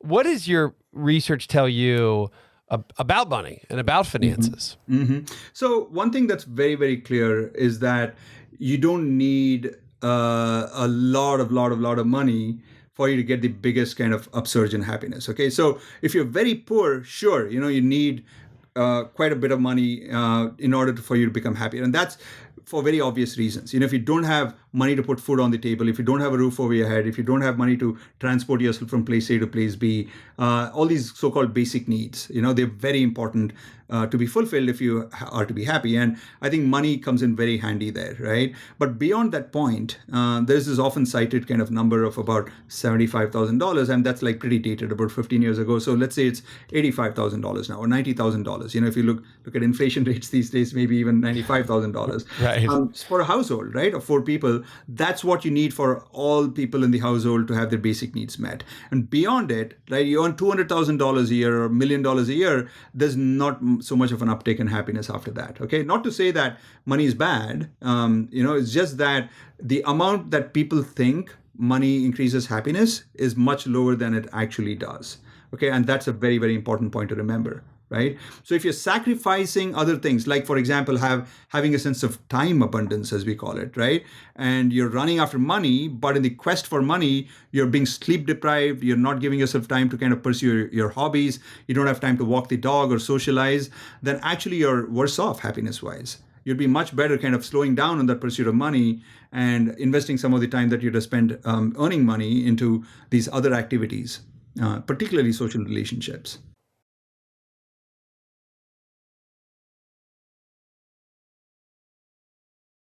what does your research tell you about money and about finances? So one thing that's very, very clear is that you don't need a lot of money for you to get the biggest kind of upsurge in happiness. Okay, so if you're very poor, sure, you need quite a bit of money in order for you to become happy, and that's for very obvious reasons. If you don't have money to put food on the table, if you don't have a roof over your head, if you don't have money to transport yourself from place A to place B, all these so-called basic needs, they're very important to be fulfilled if you are to be happy. And I think money comes in very handy there, right? But beyond that point, there's this often cited kind of number of about $75,000, and that's like pretty dated, about 15 years ago. So let's say it's $85,000 now, or $90,000. If you look at inflation rates these days, maybe even $95,000. Right. For a household, right, of 4 people, that's what you need for all people in the household to have their basic needs met. And beyond it, right, you earn $200,000 a year or $1 million a year, there's not so much of an uptake in happiness after that. Okay, not to say that money is bad. It's just that the amount that people think money increases happiness is much lower than it actually does. Okay, and that's a very, very important point to remember. Right? So if you're sacrificing other things, like, for example, having a sense of time abundance, as we call it, right? And you're running after money, but in the quest for money, you're being sleep deprived, you're not giving yourself time to kind of pursue your hobbies, you don't have time to walk the dog or socialize, then actually you're worse off happiness-wise. You'd be much better kind of slowing down on that pursuit of money and investing some of the time that you'd have spent earning money into these other activities, particularly social relationships.